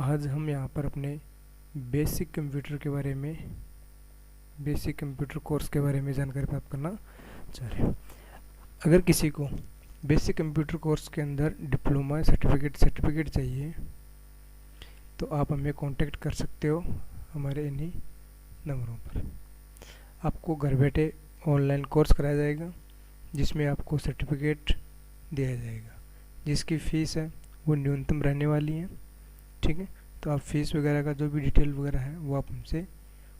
आज हम यहाँ पर अपने बेसिक कंप्यूटर कोर्स के बारे में जानकारी प्राप्त करना चाह रहे हैं। अगर किसी को बेसिक कंप्यूटर कोर्स के अंदर डिप्लोमा सर्टिफिकेट चाहिए तो आप हमें कांटेक्ट कर सकते हो हमारे इन्हीं नंबरों पर। आपको घर बैठे ऑनलाइन कोर्स कराया जाएगा जिसमें आपको सर्टिफिकेट दिया जाएगा, जिसकी फ़ीस है वो न्यूनतम रहने वाली है। ठीक है, तो आप फीस वगैरह का जो भी डिटेल वगैरह है वो आप हमसे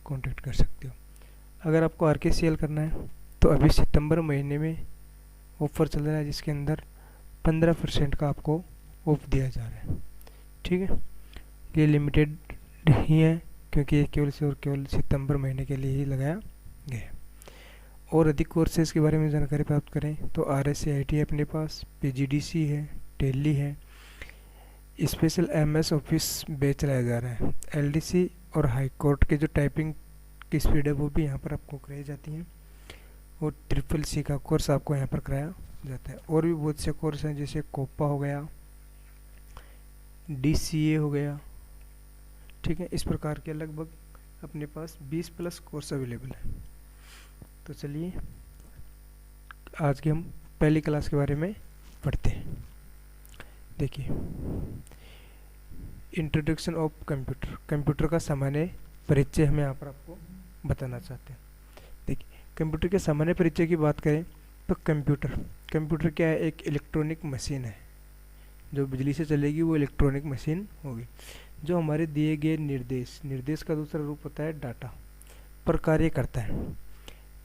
कांटेक्ट कर सकते हो। अगर आपको RKCL करना है तो अभी सितंबर महीने में ऑफ़र चल रहा है जिसके अंदर 15% का आपको ऑफ दिया जा रहा है। ठीक है, ये लिमिटेड ही है क्योंकि ये केवल सितंबर महीने के लिए ही लगाया गया है। और अधिक कोर्सेज़ के बारे में जानकारी प्राप्त करें तो RSCIT है अपने पास, PGDC है, टेली है, स्पेशल MS ऑफिस बैच चलाया जा रहा है। LDC और हाई कोर्ट के जो टाइपिंग की स्पीड है वो भी यहाँ पर आपको कराई जाती है। और CCC का कोर्स आपको यहाँ पर कराया जाता है। और भी बहुत से कोर्स हैं जैसे कोपा हो गया, DCA हो गया। ठीक है, इस प्रकार के लगभग अपने पास 20+ कोर्स अवेलेबल है। तो चलिए आज की हम पहली क्लास के बारे में पढ़ते हैं। देखिए, इंट्रोडक्शन ऑफ कंप्यूटर का सामान्य परिचय हम यहाँ पर आपको बताना चाहते हैं। देखिए, कंप्यूटर के सामान्य परिचय की बात करें तो कंप्यूटर क्या है? एक इलेक्ट्रॉनिक मशीन है जो बिजली से चलेगी, वो इलेक्ट्रॉनिक मशीन होगी जो हमारे दिए गए निर्देश का दूसरा रूप होता है डाटा पर कार्य करता है।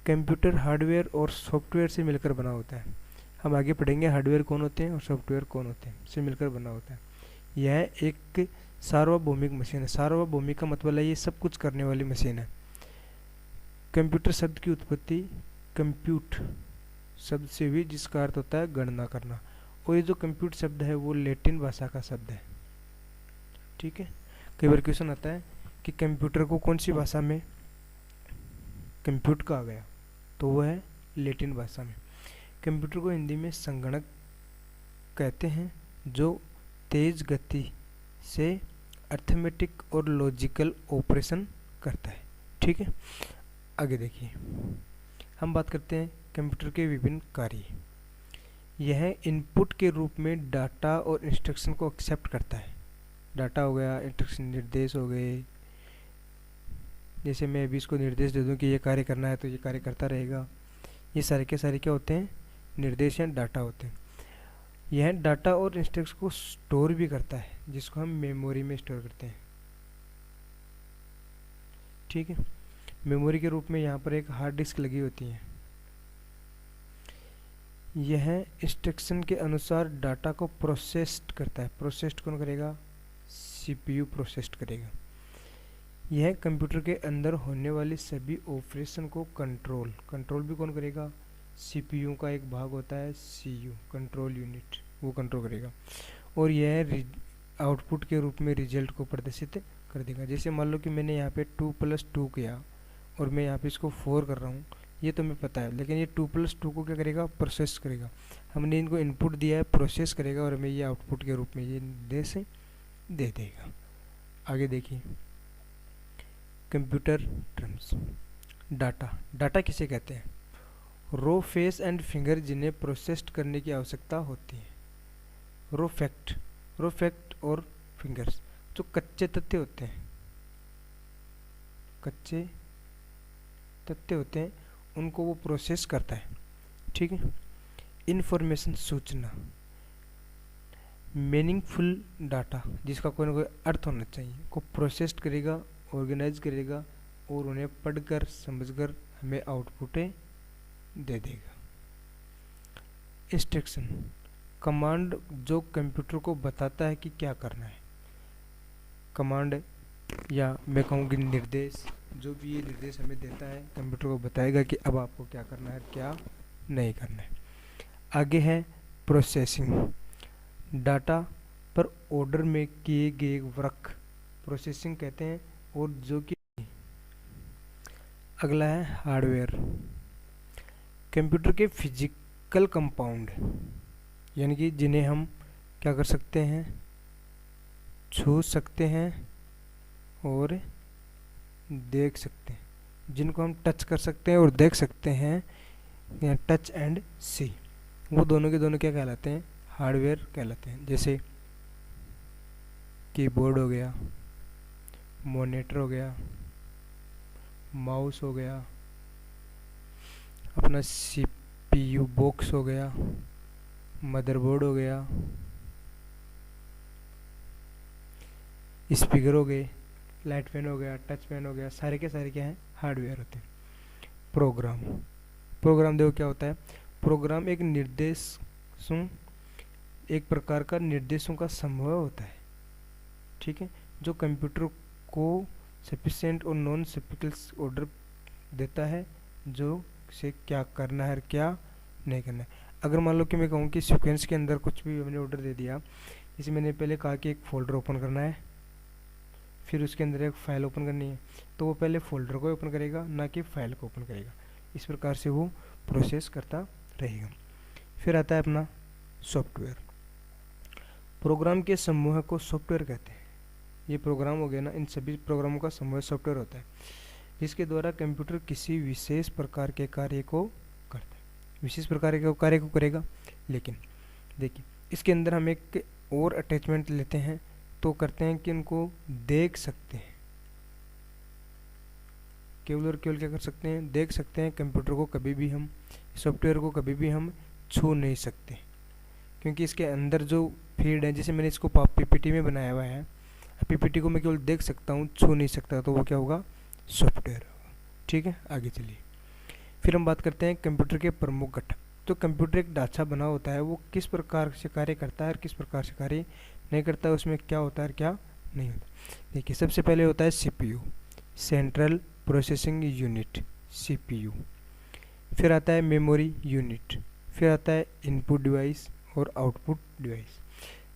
कंप्यूटर हार्डवेयर और सॉफ्टवेयर से मिलकर बना होता है। हम आगे पढ़ेंगे हार्डवेयर कौन होते हैं और सॉफ्टवेयर कौन होते हैं, से मिलकर बना होता है। यह एक सार्वभौमिक मशीन है। सार्वभौमिक का मतलब है ये सब कुछ करने वाली मशीन है। कंप्यूटर शब्द की उत्पत्ति कंप्यूट शब्द से हुई जिसका अर्थ होता है गणना करना। और ये जो कंप्यूट शब्द है वो लैटिन भाषा का शब्द है। ठीक है, कई बार क्वेश्चन आता है कि कंप्यूटर को कौन सी भाषा में कंप्यूट कहा गया, तो वो है लैटिन भाषा में। कंप्यूटर को हिंदी में संगणक कहते हैं जो तेज गति से अर्थमेटिक और लॉजिकल ऑपरेशन करता है। ठीक है, आगे देखिए, हम बात करते हैं कंप्यूटर के विभिन्न कार्य। यह इनपुट के रूप में डाटा और इंस्ट्रक्शन को एक्सेप्ट करता है। डाटा हो गया, इंस्ट्रक्शन निर्देश हो गए। जैसे मैं अभी इसको निर्देश दे दूं कि ये कार्य करना है तो ये कार्य करता रहेगा। ये सारे के सारे क्या होते हैं? निर्देश या डाटा होते हैं। यह डाटा और इंस्ट्रक्शन को स्टोर भी करता है जिसको हम मेमोरी में स्टोर करते हैं। ठीक है, मेमोरी के रूप में यहाँ पर एक हार्ड डिस्क लगी होती है। यह इंस्ट्रक्शन के अनुसार डाटा को प्रोसेस्ड करता है। प्रोसेस्ड कौन करेगा? CPU प्रोसेस्ड करेगा। यह कंप्यूटर के अंदर होने वाली सभी ऑपरेशन को कंट्रोल भी कौन करेगा? CPU का एक भाग होता है CU, कंट्रोल यूनिट, वो कंट्रोल करेगा। और यह आउटपुट के रूप में रिजल्ट को प्रदर्शित कर देगा। जैसे मान लो कि मैंने यहाँ पे 2+2 किया और मैं यहाँ पे इसको 4 कर रहा हूँ, ये तो मैं पता है, लेकिन ये 2+2 को क्या करेगा? प्रोसेस करेगा। हमने इनको इनपुट दिया है, प्रोसेस करेगा और हमें ये आउटपुट के रूप में ये निर्देश दे देगा। आगे देखिए, कंप्यूटर टर्म्स। डाटा किसे कहते हैं? रो, फेस एंड फिंगर जिन्हें प्रोसेस्ड करने की आवश्यकता होती है। रो फैक्ट और फिंगर्स जो कच्चे तथ्य होते हैं उनको वो प्रोसेस करता है। ठीक है, इंफॉर्मेशन सूचना, मीनिंगफुल डाटा जिसका कोई ना कोई अर्थ होना चाहिए को प्रोसेस करेगा, ऑर्गेनाइज करेगा और उन्हें पढ़कर समझकर हमें आउटपुट दे देगा। इंस्ट्रक्शन, कमांड जो कंप्यूटर को बताता है कि क्या करना है। कमांड या मैं कहूँगी निर्देश, जो भी ये निर्देश हमें देता है कंप्यूटर को बताएगा कि अब आपको क्या करना है, क्या नहीं करना है। आगे है प्रोसेसिंग, डाटा पर ऑर्डर में किए गए वर्क प्रोसेसिंग कहते हैं। और जो कि अगला है हार्डवेयर, कंप्यूटर के फिजिकल कंपाउंड, यानी कि जिन्हें हम क्या कर सकते हैं? छू सकते हैं और देख सकते हैं, जिनको हम टच कर सकते हैं और देख सकते हैं, या टच एंड सी, वो दोनों के दोनों क्या कहलाते हैं, हार्डवेयर कहलाते हैं। जैसे कीबोर्ड हो गया, मॉनिटर हो गया, माउस हो गया, अपना सीपीयू बॉक्स हो गया, मदरबोर्ड हो गया, स्पीकर हो गए, लाइट फैन हो गया, टच फैन हो गया, सारे के सारे क्या हैं, हार्डवेयर होते हैं। प्रोग्राम, प्रोग्राम देखो क्या होता है। प्रोग्राम एक एक प्रकार का निर्देशों का समूह होता है, ठीक है, जो कंप्यूटर को सफिशिएंट और नॉन सफिशिएंट ऑर्डर देता है, जो से क्या करना है और क्या नहीं करना है। अगर मान लो कि मैं कहूँ कि सीक्वेंस के अंदर कुछ भी मैंने ऑर्डर दे दिया, जैसे मैंने पहले कहा कि एक फ़ोल्डर ओपन करना है, फिर उसके अंदर एक फ़ाइल ओपन करनी है, तो वो पहले फ़ोल्डर को ओपन करेगा, ना कि फ़ाइल को ओपन करेगा। इस प्रकार से वो प्रोसेस करता रहेगा। फिर आता है अपना सॉफ्टवेयर। प्रोग्राम के समूह को सॉफ्टवेयर कहते हैं। ये प्रोग्राम हो गया ना, इन सभी प्रोग्रामों का समूह सॉफ्टवेयर होता है, जिसके द्वारा कंप्यूटर किसी विशेष प्रकार के कार्य को करता है, विशेष प्रकार के कार्य को करेगा। लेकिन देखिए, इसके अंदर हम एक और अटैचमेंट लेते हैं, तो करते हैं कि उनको देख सकते हैं, केवल और केवल क्या कर सकते हैं, देख सकते हैं। कंप्यूटर को कभी भी हम, सॉफ्टवेयर को कभी भी हम छू नहीं सकते, क्योंकि इसके अंदर जो फीड है, जैसे मैंने इसको पीपीटी में बनाया हुआ है, पीपीटी को मैं केवल देख सकता हूँ, छू नहीं सकता, तो वो क्या होगा, सॉफ्टवेयर होगा। ठीक है, आगे चलिए। फिर हम बात करते हैं कंप्यूटर के प्रमुख घटक। तो कंप्यूटर एक ढांचा बना होता है, वो किस प्रकार से कार्य करता है और किस प्रकार से कार्य नहीं करता है, उसमें क्या होता है और क्या नहीं होता। देखिए, सबसे पहले होता है CPU, central processing unit, CPU. फिर आता है मेमोरी यूनिट, फिर आता है इनपुट डिवाइस और आउटपुट डिवाइस।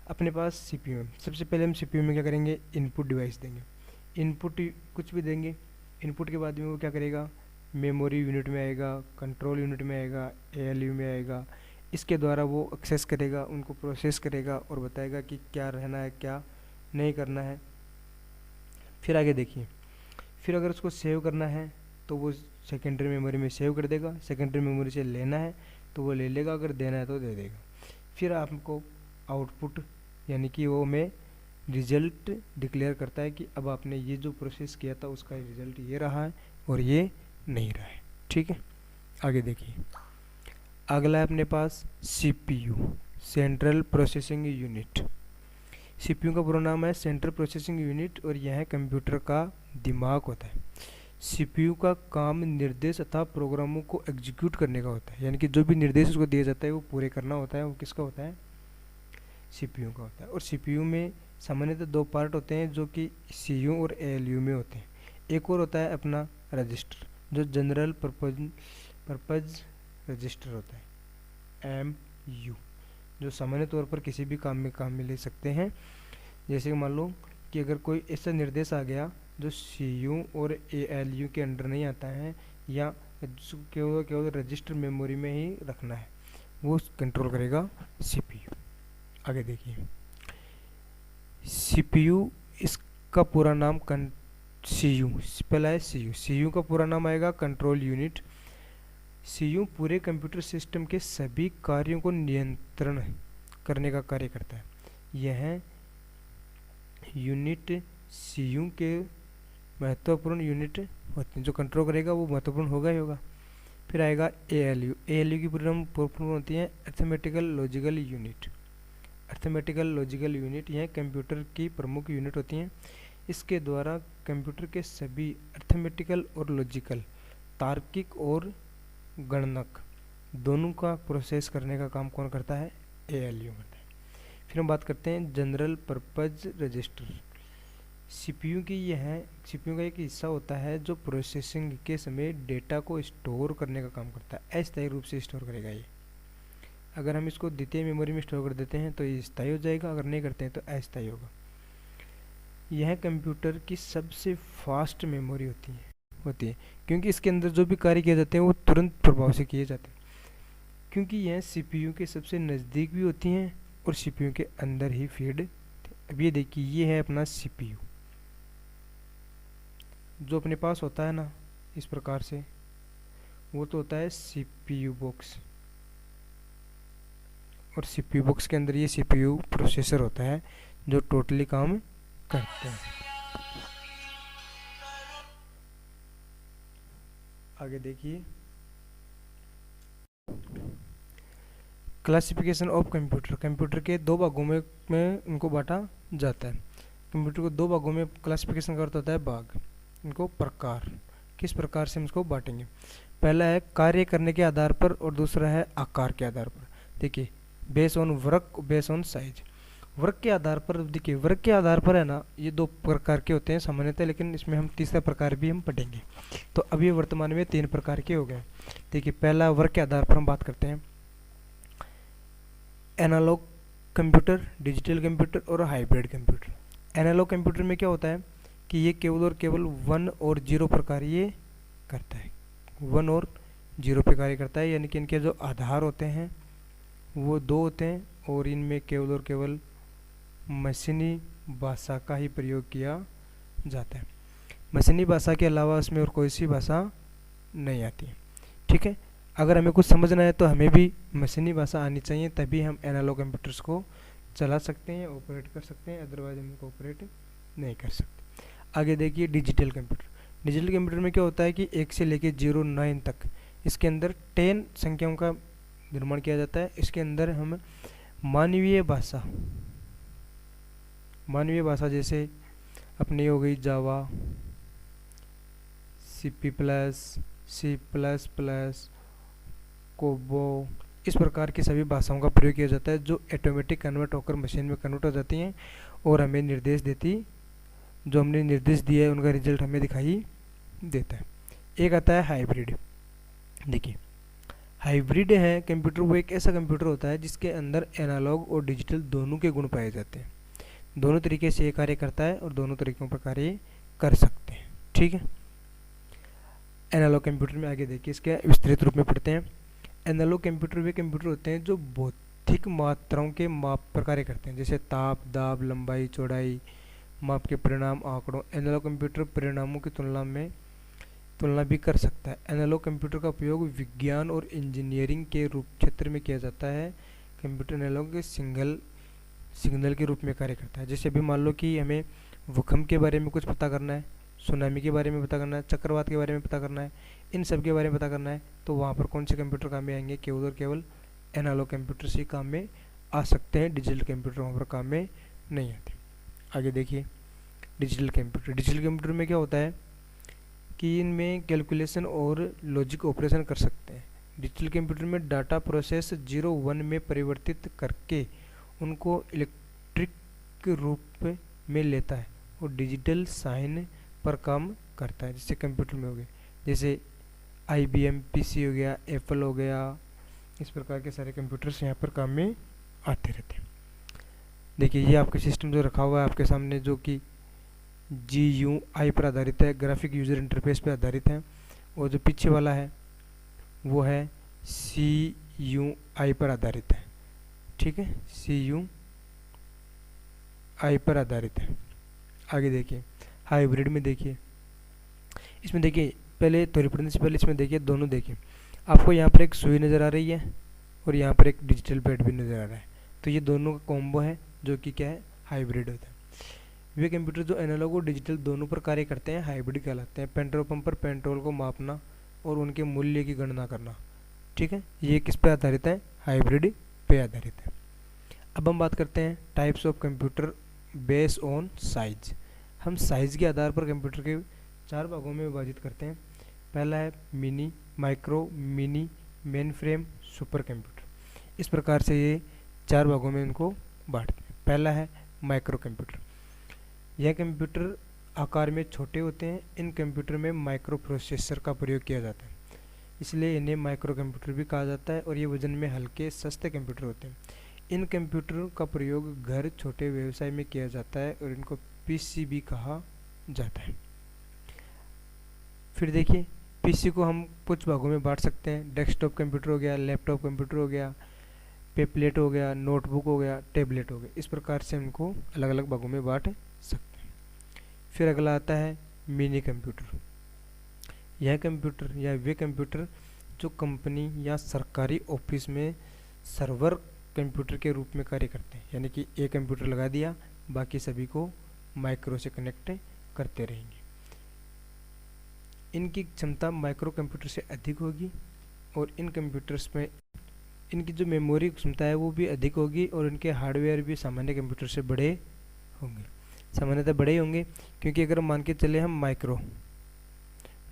अपने पास सीपीयू में सबसे पहले हम सीपीयू में क्या करेंगे, इनपुट डिवाइस देंगे, इनपुट कुछ भी देंगे। इनपुट के बाद में वो क्या करेगा, मेमोरी यूनिट में आएगा, कंट्रोल यूनिट में आएगा, एएलयू में आएगा। इसके द्वारा वो एक्सेस करेगा, उनको प्रोसेस करेगा और बताएगा कि क्या रहना है, क्या नहीं करना है। फिर आगे देखिए, फिर अगर उसको सेव करना है तो वो सेकेंडरी मेमोरी में सेव कर देगा, सेकेंडरी मेमोरी से लेना है तो वो ले लेगा, अगर देना है तो दे देगा। फिर आपको आउटपुट, यानी कि वो में रिजल्ट डिक्लेयर करता है कि अब आपने ये जो प्रोसेस किया था उसका रिजल्ट ये रहा है और ये नहीं रहा है। ठीक है, आगे देखिए। अगला है अपने पास CPU, central processing unit. CPU का पूरा नाम है सेंट्रल प्रोसेसिंग यूनिट, और यह कंप्यूटर का दिमाग होता है। सीपीयू का काम निर्देश तथा प्रोग्रामों को एग्जीक्यूट करने का होता है, यानी कि जो भी निर्देश उसको दिया जाता है वो पूरे करना होता है, वो किसका होता है, सीपीयू का होता है। और सीपीयू में सामान्यतः दो पार्ट होते हैं, जो कि सीयू और एएलयू में होते हैं। एक और होता है अपना रजिस्टर, जो जनरल पर्पज रजिस्टर होता है, एमयू, जो सामान्य तौर पर किसी भी काम में ले सकते हैं। जैसे मान लो कि अगर कोई ऐसा निर्देश आ गया जो सीयू और एएलयू के अंडर नहीं आता है, या केवल रजिस्टर मेमोरी में ही रखना है, वो कंट्रोल करेगा सीपीयू। आगे देखिए, सीपीयू, इसका पूरा नाम सीयू, पहला है सीयू, सीयू का पूरा नाम आएगा कंट्रोल यूनिट। सीयू पूरे कंप्यूटर सिस्टम के सभी कार्यों को नियंत्रण करने का कार्य करता है। यह यूनिट सीयू के महत्वपूर्ण यूनिट होते हैं, जो कंट्रोल करेगा वो महत्वपूर्ण होगा ही होगा। फिर आएगा एएलयू, एएलयू की पूर्ण होती है arithmetical logical unit. Arithmetical logical unit यह कंप्यूटर की प्रमुख यूनिट होती हैं। इसके द्वारा कंप्यूटर के सभी अर्थमेटिकल और लॉजिकल, तार्किक और गणनक दोनों का प्रोसेस करने का काम कौन करता है, एएलयू करता है। फिर हम बात करते हैं जनरल पर्पज रजिस्टर। सीपीयू का एक हिस्सा होता है जो प्रोसेसिंग के समय डेटा को स्टोर करने का काम करता है। अस्थायी रूप से स्टोर करेगा ये। अगर हम इसको द्वितीय मेमोरी में स्टोर कर देते हैं तो ये स्थायी हो जाएगा, अगर नहीं करते हैं तो अस्थायी होगा। यह कंप्यूटर की सबसे फास्ट मेमोरी होती है, क्योंकि इसके अंदर जो भी कार्य किए जाते हैं वो तुरंत प्रभाव से किए जाते हैं, क्योंकि यह सीपीयू के सबसे नज़दीक भी होती हैं और सीपीयू के अंदर ही फीड अब ये देखिए, ये है अपना सीपीयू जो अपने पास होता है ना इस प्रकार से, वो तो होता है सीपीयू बॉक्स। और सीपीयू बॉक्स के अंदर ये सीपीयू प्रोसेसर होता है जो टोटली काम करते हैं। आगे देखिए, क्लासिफिकेशन ऑफ कंप्यूटर। कंप्यूटर के दो भागों में उनको बांटा जाता है। कंप्यूटर को दो भागों में क्लासिफिकेशन करता होता है भाग, इनको प्रकार। किस प्रकार से हम इसको बांटेंगे? पहला है कार्य करने के आधार पर और दूसरा है आकार के आधार पर। देखिए, base on work, base on size. Work के आधार पर, देखिए वर्क के आधार पर है ना, ये दो प्रकार के होते हैं सामान्यतः, लेकिन इसमें हम तीसरा प्रकार भी हम पढ़ेंगे। तो अभी वर्तमान में 3 प्रकार के हो गए। देखिए, पहला वर्क के आधार पर हम बात करते हैं एनालॉग कंप्यूटर, डिजिटल कंप्यूटर और हाइब्रिड कंप्यूटर। एनालॉग कंप्यूटर में क्या होता है कि ये केवल और केवल 1 और 0 पर कार्य करता है। 1 और 0 पे कार्य करता है, यानी कि इनके जो आधार होते हैं वो 2 होते हैं और इनमें केवल और केवल मशीनी भाषा का ही प्रयोग किया जाता है। मशीनी भाषा के अलावा इसमें और कोई सी भाषा नहीं आती है। ठीक है, अगर हमें कुछ समझना है तो हमें भी मशीनी भाषा आनी चाहिए, तभी हम एनालॉग कंप्यूटर्स को चला सकते हैं, ऑपरेट कर सकते हैं, अदरवाइज हम इनको ऑपरेट नहीं कर सकते। आगे देखिए, डिजिटल कंप्यूटर। डिजिटल कंप्यूटर में क्या होता है कि 1 से लेकर 09 तक इसके अंदर 10 संख्याओं का निर्माण किया जाता है। इसके अंदर हम मानवीय भाषा जैसे अपनी हो गई जावा, C++, कोबो, इस प्रकार की सभी भाषाओं का प्रयोग किया जाता है जो ऑटोमेटिक कन्वर्ट होकर मशीन में कन्वर्ट हो जाती हैं और हमें निर्देश देती, जो हमने निर्देश दिया है उनका रिजल्ट हमें दिखाई देता है। एक आता है हाइब्रिड। देखिए, हाइब्रिड है कंप्यूटर, वो एक ऐसा कंप्यूटर होता है जिसके अंदर एनालॉग और डिजिटल दोनों के गुण पाए जाते हैं। दोनों तरीके से ये कार्य करता है और दोनों तरीकों पर कार्य कर सकते हैं। ठीक है, एनालॉग कंप्यूटर में आगे देखिए, इसके विस्तृत रूप में पढ़ते हैं। एनालॉग कंप्यूटर वे कंप्यूटर होते हैं जो भौतिक मात्राओं के माप पर कार्य करते हैं, जैसे ताप, दाब, लंबाई, चौड़ाई, माप के परिणाम, आंकड़ों। एनालॉग कंप्यूटर परिणामों की तुलना भी कर सकता है। एनालॉग कंप्यूटर का उपयोग विज्ञान और इंजीनियरिंग के रूप क्षेत्र में किया जाता है। कंप्यूटर एनालॉग के सिग्नल के रूप में कार्य करता है। जैसे अभी मान लो कि हमें भूकंप के बारे में कुछ पता करना है, सुनामी के बारे में पता करना है, चक्रवात के बारे में पता करना है, इन सब के बारे में पता करना है, तो वहाँ पर कौन से कंप्यूटर काम में आएंगे? केवल और केवल एनालॉग कंप्यूटर से काम में आ सकते हैं। डिजिटल कंप्यूटर वहाँ पर काम में नहीं आते। आगे देखिए, डिजिटल कंप्यूटर। डिजिटल कंप्यूटर में क्या होता है कि इनमें कैलकुलेशन और लॉजिक ऑपरेशन कर सकते हैं। डिजिटल कंप्यूटर में डाटा प्रोसेस 0-1 में परिवर्तित करके उनको इलेक्ट्रिक रूप में लेता है और डिजिटल साइन पर काम करता है, जैसे कंप्यूटर में हो गए, जैसे IBM PC हो गया, एप्पल हो गया, इस प्रकार के सारे कंप्यूटर्स यहाँ पर काम में आते रहते हैं। देखिए, ये आपका सिस्टम जो रखा हुआ है आपके सामने, जो कि GUI पर आधारित है, ग्राफिक यूजर इंटरफेस पर आधारित है, और जो पीछे वाला है वो है CUI पर आधारित है। ठीक है, CUI पर आधारित है। आगे देखिए, हाइब्रिड में देखिए, इसमें देखिए पहले थोड़ी पढ़ने से पहले इसमें देखिए, दोनों देखिए, आपको यहाँ पर एक सुई नज़र आ रही है और यहाँ पर एक डिजिटल पैड भी नज़र आ रहा है। तो ये दोनों का कॉम्बो है जो कि क्या है? हाइब्रिड होता है। वे कंप्यूटर जो एनालॉग और डिजिटल दोनों पर कार्य करते हैं हाइब्रिड कहलाते हैं। पेट्रोल पंप पर पेट्रोल को मापना और उनके मूल्य की गणना करना। ठीक है, ये किस पे आधारित है? हाइब्रिड पे आधारित है। अब हम बात करते हैं types of computer based on size. हम साइज़ के आधार पर कंप्यूटर के 4 भागों में विभाजित करते हैं। पहला है mini, micro, mini, main frame, super computer. इस प्रकार से ये 4 भागों में इनको बांटते हैं। पहला है माइक्रो कंप्यूटर। यह कंप्यूटर आकार में छोटे होते हैं। इन कंप्यूटर में माइक्रो प्रोसेसर का प्रयोग किया जाता है, इसलिए इन्हें माइक्रो कंप्यूटर भी कहा जाता है, और ये वजन में हल्के सस्ते कंप्यूटर होते हैं। इन कंप्यूटरों का प्रयोग घर, छोटे व्यवसाय में किया जाता है और इनको PC भी कहा जाता है। फिर देखिए, PC को हम कुछ भागों में बांट सकते हैं। डेस्कटॉप कंप्यूटर हो गया, लैपटॉप कंप्यूटर हो गया, पेपलेट हो गया, नोटबुक हो गया, टैबलेट हो गया। इस प्रकार से इनको अलग अलग भागों में बांट सकते हैं। फिर अगला आता है मिनी कंप्यूटर। यह कंप्यूटर या वे कंप्यूटर जो कंपनी या सरकारी ऑफिस में सर्वर कंप्यूटर के रूप में कार्य करते हैं, यानी कि एक कंप्यूटर लगा दिया, बाकी सभी को माइक्रो से कनेक्ट करते रहेंगे। इनकी क्षमता माइक्रो कंप्यूटर से अधिक होगी और इन कंप्यूटर्स में इनकी जो मेमोरी क्षमता है वो भी अधिक होगी और इनके हार्डवेयर भी सामान्य कंप्यूटर से बड़े होंगे। सामान्यतः बड़े ही होंगे, क्योंकि अगर मान के चले हम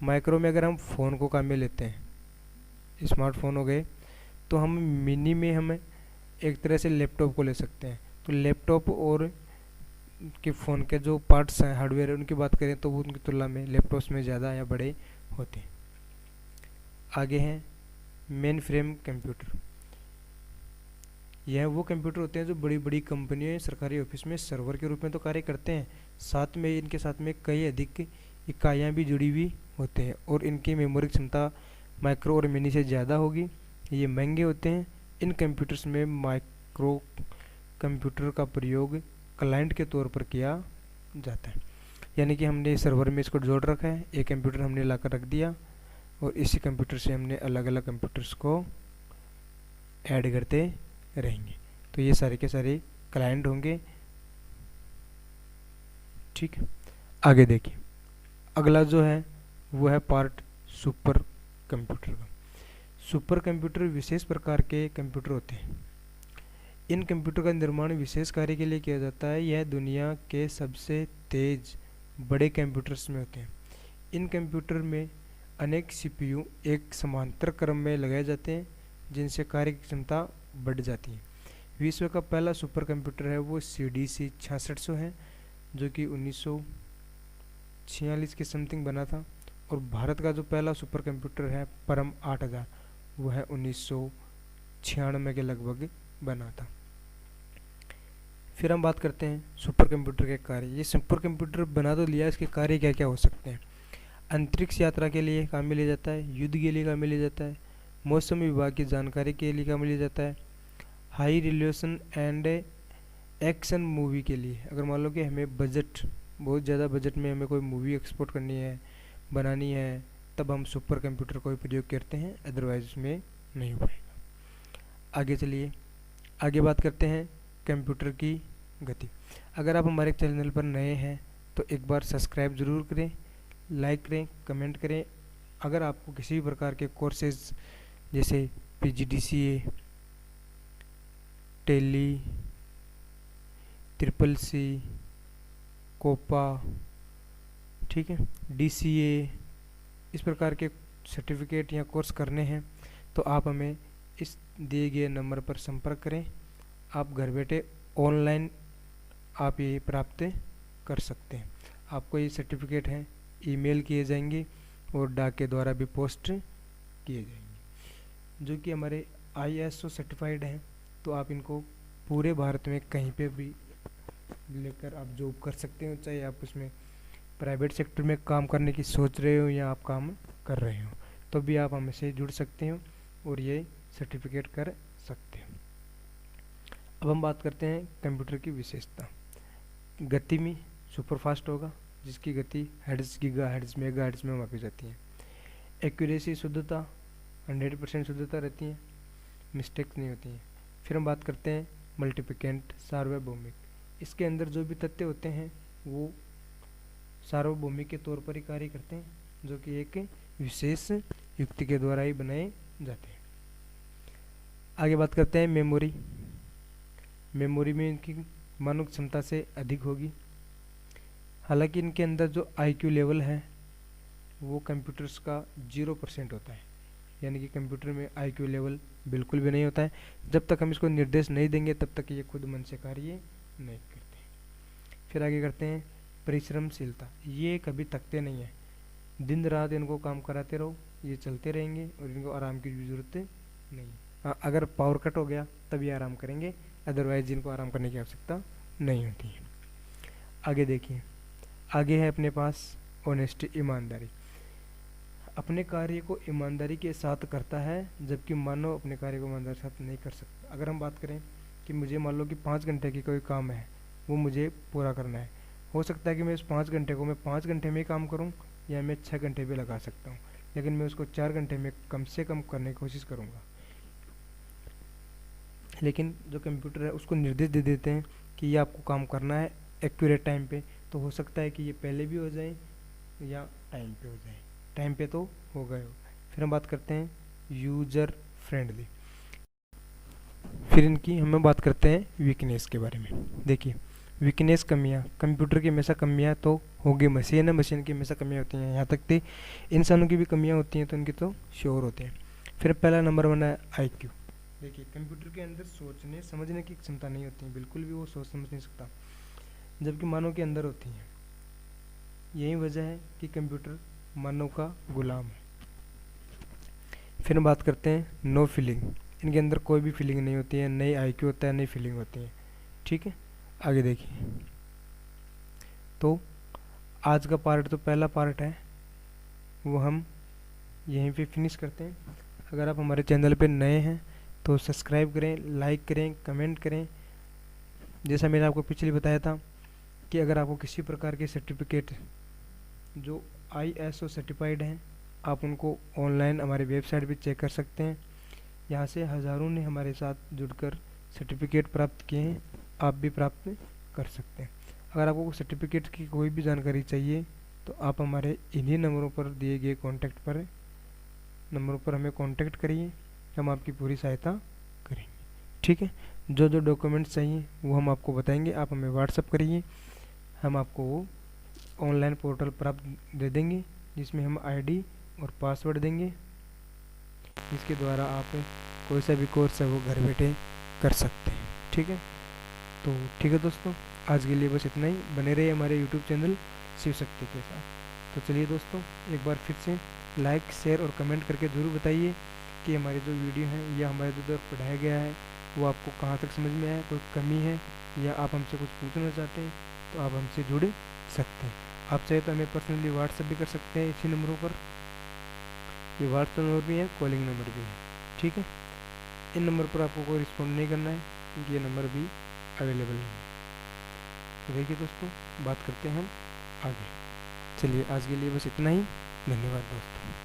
माइक्रो में अगर हम फ़ोन को काम में लेते हैं, स्मार्टफोन हो गए, तो हम मिनी में हम एक तरह से लैपटॉप को ले सकते हैं। तो लैपटॉप और के फ़ोन के जो पार्ट्स हैं, हार्डवेयर है, उनकी बात करें तो वो उनकी तुलना में लैपटॉप्स में ज़्यादा या बड़े होते हैं। आगे हैं मेन फ्रेम कंप्यूटर। यह वो कंप्यूटर होते हैं जो बड़ी बड़ी कंपनियों, सरकारी ऑफिस में सर्वर के रूप में तो कार्य करते हैं, साथ में इनके साथ में कई अधिक इकाइयाँ भी जुड़ी हुई होते हैं और इनकी मेमोरी क्षमता माइक्रो और मिनी से ज़्यादा होगी। ये महंगे होते हैं। इन कंप्यूटर्स में माइक्रो कंप्यूटर का प्रयोग क्लाइंट के तौर पर किया जाता है, यानी कि हमने सर्वर में इसको जोड़ रखा है, एक कंप्यूटर हमने लाकर रख दिया और इसी कंप्यूटर से हमने अलग अलग कंप्यूटर्स को ऐड करते रहेंगे। तो ये सारे के सारे क्लाइंट होंगे। ठीक है, आगे देखिए अगला जो है वो है पार्ट सुपर कंप्यूटर का। सुपर कंप्यूटर विशेष प्रकार के कंप्यूटर होते हैं। इन कंप्यूटर का निर्माण विशेष कार्य के लिए किया जाता है। यह दुनिया के सबसे तेज बड़े कंप्यूटर्स में होते हैं। इन कंप्यूटर में अनेक सीपीयू एक समांतर क्रम में लगाए जाते हैं, जिनसे कार्य की क्षमता बढ़ जाती है। विश्व का पहला सुपर कंप्यूटर है वो CDC 6600 है, जो कि 1946 के समथिंग बना था। और भारत का जो पहला सुपर कंप्यूटर है परम 8000, वो है 1996 के लगभग बना था। फिर हम बात करते हैं सुपर कंप्यूटर के कार्य। ये सुपर कंप्यूटर बना तो लिया, इसके कार्य क्या क्या हो सकते हैं। अंतरिक्ष यात्रा के लिए काम में लिया जाता है, युद्ध के लिए काम में लिया जाता है, मौसम विभाग की जानकारी के लिए काम में लिया जाता है, high resolution and action movie के लिए। अगर मान लो कि हमें बजट, बहुत ज़्यादा बजट में हमें कोई मूवी एक्सपोर्ट करनी है, बनानी है, तब हम सुपर कंप्यूटर का प्रयोग करते हैं, अदरवाइज उसमें नहीं हो पाएगा। आगे चलिए, आगे बात करते हैं कंप्यूटर की गति। अगर आप हमारे चैनल पर नए हैं तो एक बार सब्सक्राइब ज़रूर करें, लाइक करें, कमेंट करें। अगर आपको किसी भी प्रकार के कोर्सेज जैसे PGDCA, टेली, CCC, कोपा, ठीक है, DCA, इस प्रकार के सर्टिफिकेट या कोर्स करने हैं तो आप हमें इस दिए गए नंबर पर संपर्क करें। आप घर बैठे ऑनलाइन आप ये प्राप्त कर सकते हैं। आपको ये सर्टिफिकेट हैं ईमेल किए जाएंगे और डाक के द्वारा भी पोस्ट किए जाएंगे, जो कि हमारे ISO सर्टिफाइड हैं। तो आप इनको पूरे भारत में कहीं पे भी लेकर आप जॉब कर सकते हो, चाहे आप उसमें प्राइवेट सेक्टर में काम करने की सोच रहे हो या आप काम कर रहे हो, तो भी आप हमसे जुड़ सकते हो और ये सर्टिफिकेट कर सकते हो। अब हम बात करते हैं कंप्यूटर की विशेषता। गति में सुपर फास्ट होगा, जिसकी गति हर्ट्ज, गीगाहर्ट्ज, मेगाहर्ट्ज में मापी जाती है। एक्यूरेसी, शुद्धता 100% शुद्धता रहती है, मिस्टेक्स नहीं होती हैं। फिर हम बात करते हैं मल्टीप्लिकेंट, सार्वभौमिक। इसके अंदर जो भी तथ्य होते हैं वो सार्वभौमिक के तौर पर ही कार्य करते हैं, जो कि एक विशेष युक्ति के द्वारा ही बनाए जाते हैं। आगे बात करते हैं मेमोरी। मेमोरी में इनकी मानव क्षमता से अधिक होगी। हालांकि इनके अंदर जो IQ लेवल है वो कंप्यूटर्स का 0% होता है, यानी कि कंप्यूटर में IQ लेवल बिल्कुल भी नहीं होता है। जब तक हम इसको निर्देश नहीं देंगे तब तक ये खुद मन से कार्य नहीं करते। फिर आगे करते हैं परिश्रमशीलता। ये कभी थकते नहीं है, दिन रात इनको काम कराते रहो, ये चलते रहेंगे और इनको आराम की भी ज़रूरत नहीं। हाँ, अगर पावर कट हो गया तब ये आराम करेंगे, अदरवाइज इनको आराम करने की आवश्यकता नहीं होती है। आगे देखिए, आगे है अपने पास ऑनेस्टी, ईमानदारी। अपने कार्य को ईमानदारी के साथ करता है, जबकि मानव अपने कार्य को ईमानदारी के साथ नहीं कर सकता। अगर हम बात करें कि मुझे मान लो कि 5 घंटे की कोई काम है, वो मुझे पूरा करना है, हो सकता है कि मैं इस 5 घंटे को मैं 5 घंटे में ही काम करूँ, या मैं 6 घंटे भी लगा सकता हूँ, लेकिन मैं उसको 4 घंटे में कम से कम करने की कोशिश करूँगा। लेकिन जो कंप्यूटर है उसको निर्देश दे देते हैं कि ये आपको काम करना है एक्यूरेट टाइम पे, तो हो सकता है कि ये पहले भी हो जाए या टाइम पे हो जाए। टाइम पे तो हो गए हो। फिर हम बात करते हैं यूजर फ्रेंडली। फिर इनकी हम बात करते हैं वीकनेस के बारे में। देखिए, वीकनेस, कमियां, कंप्यूटर की हमेशा कमियां तो होगी, मशीन है, मशीन की हमेशा कमियां होती हैं, यहाँ तक कि इंसानों की भी कमियां होती हैं, तो उनकी तो श्योर होते हैं। फिर पहला नंबर 1 है IQ। देखिए, कंप्यूटर के अंदर सोचने समझने की क्षमता नहीं होती है, बिल्कुल भी वो सोच समझ नहीं सकता, जबकि मानव के अंदर होती है। यही वजह है कि कंप्यूटर मानव का गुलाम है। फिर हम बात करते हैं नो फीलिंग। इनके अंदर कोई भी फीलिंग नहीं होती है, नई IQ होता है, नई फीलिंग होती है। ठीक है, आगे देखिए। तो आज का पार्ट तो पहला पार्ट है, वो हम यहीं पे फिनिश करते हैं। अगर आप हमारे चैनल पे नए हैं तो सब्सक्राइब करें, लाइक करें, कमेंट करें। जैसा मैंने आपको पिछले बताया था कि अगर आपको किसी प्रकार के सर्टिफिकेट जो ISO सर्टिफाइड हैं, आप उनको ऑनलाइन हमारी वेबसाइट पे चेक कर सकते हैं। यहाँ से हज़ारों ने हमारे साथ जुड़कर सर्टिफिकेट प्राप्त किए हैं, आप भी प्राप्त कर सकते हैं। अगर आपको सर्टिफिकेट की कोई भी जानकारी चाहिए तो आप हमारे इन्हीं नंबरों पर दिए गए नंबरों पर हमें कांटेक्ट करिए, हम आपकी पूरी सहायता करेंगे। ठीक है, जो जो डॉक्यूमेंट्स चाहिए वो हम आपको बताएंगे, आप हमें व्हाट्सअप करिए, हम आपको वो ऑनलाइन पोर्टल प्राप्त दे देंगे, जिसमें हम ID और पासवर्ड देंगे, जिसके द्वारा आप कोई सा भी कोर्स है वो घर बैठे कर सकते हैं। ठीक है, तो ठीक है दोस्तों, आज के लिए बस इतना ही। बने रहिए हमारे YouTube चैनल शिव शक्ति के साथ। तो चलिए दोस्तों, एक बार फिर से लाइक, शेयर और कमेंट करके ज़रूर बताइए कि हमारे जो वीडियो हैं या हमारे जो पढ़ाया गया है वो आपको कहाँ तक समझ में आया, कोई कमी है या आप हमसे कुछ पूछना चाहते हैं तो आप हमसे जुड़ सकते हैं। आप चाहे तो हमें पर्सनली व्हाट्सएप भी कर सकते हैं इसी नंबरों पर। ये व्हाट्सएप नंबर भी है, कॉलिंग नंबर भी है। ठीक है, इन नंबर पर आपको कोई रिस्पॉन्ड नहीं करना है क्योंकि ये नंबर भी अवेलेबल नहीं है। तो देखिए दोस्तों, बात करते हैं हम आगे। चलिए, आज के लिए बस इतना ही। धन्यवाद दोस्तों।